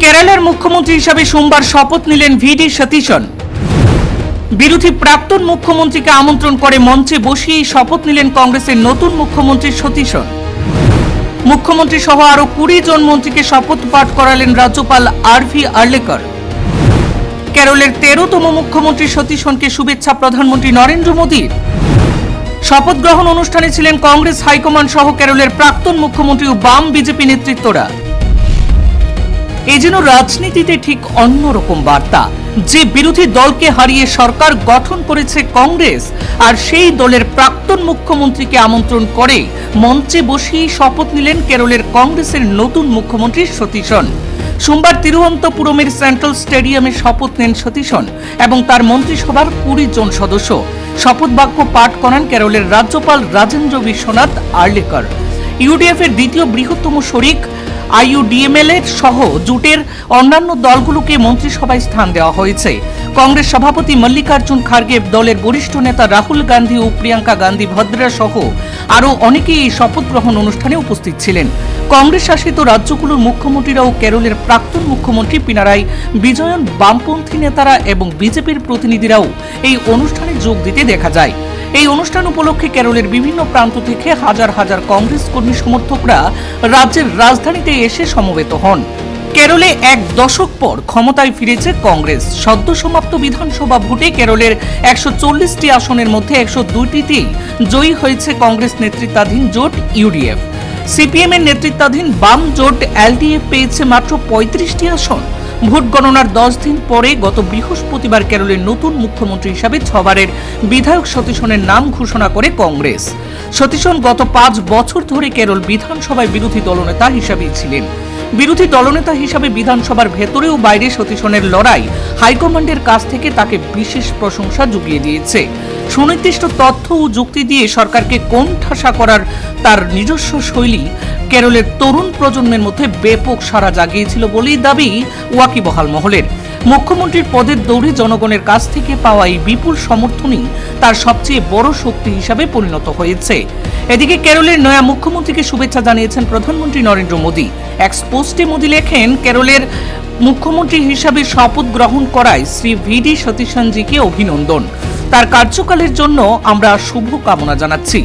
কেরালার মুখ্যমন্ত্রী হিসাবে সোমবার শপথ নিলেন ভিডি সতীশন। বিরোধী প্রাক্তন মুখ্যমন্ত্রীকে আমন্ত্রণ করে মঞ্চে বসিয়েই শপথ নিলেন কংগ্রেসের নতুন মুখ্যমন্ত্রী সতীশন। মুখ্যমন্ত্রী সহ আরো 20 জন মন্ত্রীকে শপথ পাঠ করালেন রাজ্যপাল আরভি আর্লেকর। কেরলের 13তম মুখ্যমন্ত্রী সতীশনকে শুভেচ্ছা প্রধানমন্ত্রী নরেন্দ্র মোদীর। শপথ গ্রহণ অনুষ্ঠানে ছিলেন কংগ্রেস হাইকমান্ড সহ কেরলের প্রাক্তন মুখ্যমন্ত্রী ও বাম বিজেপি নেতৃত্বরা। এই যেন রাজনীতিতে ঠিক অন্যরকম বার্তা, যে বিরোধী দলকে হারিয়ে সরকার গঠন করেছে কংগ্রেস, আর সেই দলের প্রাক্তন মুখ্যমন্ত্রীকে আমন্ত্রণ করে মঞ্চে বসিয়ে শপথ নিলেন কেরলের কংগ্রেসের নতুন মুখ্যমন্ত্রী সতীশন। সোমবার তিরুবনন্তপুরমের সেন্ট্রাল স্টেডিয়ামে শপথ নেন সতীশন এবং তার মন্ত্রিসভার 20 জন সদস্য। শপথ বাক্য পাঠ করান কেরলের রাজ্যপাল রাজেন্দ্র বিশ্বনাথ আর্লেকর। ইউডিএফ এর দ্বিতীয় বৃহত্তম শরিক আইইউডিএমএল এর সহ জোটের অন্যান্য দলগুলোকে মন্ত্রিসভায় স্থান দেওয়া হয়েছে। কংগ্রেস সভাপতি মল্লিকার্জুন খার্গে, দলের বরিষ্ঠ নেতা রাহুল গান্ধী ও প্রিয়াঙ্কা গান্ধী ভদ্রা সহ আরও অনেকেই এই শপথ গ্রহণ অনুষ্ঠানে উপস্থিত ছিলেন। কংগ্রেস শাসিত রাজ্যগুলোর মুখ্যমন্ত্রীরাও কেরলের প্রাক্তন মুখ্যমন্ত্রী পিনারাই বিজয়ন, বামপন্থী নেতারা এবং বিজেপির প্রতিনিধিরাও এই অনুষ্ঠানে যোগ দিতে দেখা যায়। এই অনুষ্ঠান উপলক্ষে কেরলের বিভিন্ন প্রান্ত থেকে হাজার হাজার কংগ্রেস কর্মী সমর্থকরা রাজ্যের রাজধানীতে এসে সমবেত হন। কেরলে এক দশক পর ক্ষমতায় ফিরেছে কংগ্রেস। সদ্য সমাপ্ত বিধানসভা ভোটে কেরলের 140টি আসনের মধ্যে 102টিতেই জয়ী হয়েছে কংগ্রেস নেতৃত্বাধীন জোট ইউডিএফ। সিপিএম এর নেতৃত্বাধীন বাম জোট এলডিএফ পেয়েছে মাত্র 35টি আসন। ভোট গণনার 10 দিন পরে গত বৃহস্পতিবার কেরলের নতুন মুখ্যমন্ত্রী হিসাবে 6 বারের বিধায়ক সতীশনের নাম ঘোষণা করে কংগ্রেস। সতীশন গত 5 বছর ধরে কেরল বিধানসভায় বিরোধী দলনেতা হিসাবেই ছিলেন। বিরোধী দলনেতা হিসাবে বিধানসভার ভেতরে ও বাইরে সতীশনের লড়াই হাইকমান্ডের কাছ থেকে তাকে বিশেষ প্রশংসা জুগিয়ে দিয়েছে। সুনির্দিষ্ট তথ্য ও যুক্তি দিয়ে সরকারকে কোণঠাসা করার তার নিজস্ব শৈলী কেরলের তরুণ প্রজন্মের মধ্যে ব্যাপক সাড়া জাগিয়েছিল বলেই দাবি ওয়াকিবহাল মহলের। মুখ্যমন্ত্রীর পদের দৌড়ে জনগণের কাছ থেকে পাওয়া এই বিপুল সমর্থনই তার সবচেয়ে বড় শক্তি হিসাবে পরিণত হয়েছে। এদিকে কেরলের নয়া মুখ্যমন্ত্রীকে শুভেচ্ছা জানিয়েছেন প্রধানমন্ত্রী নরেন্দ্র মোদী। এক পোস্টে মোদী লেখেন, কেরলের মুখ্যমন্ত্রী হিসাবে শপথ গ্রহণ করায় শ্রী ভিডি সতীশনজিকে অভিনন্দন। তার কার্যকালের জন্য আমরা শুভ কামনা জানাচ্ছি।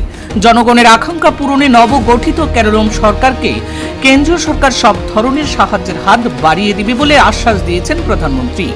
জনগণের আকাঙ্ক্ষা পূরণে নবগঠিত কেরলম সরকারকে কেন্দ্রীয় সরকার সব ধরনের সাহায্যের হাত বাড়িয়ে দিবে বলে আশ্বাস দিয়েছেন প্রধানমন্ত্রী।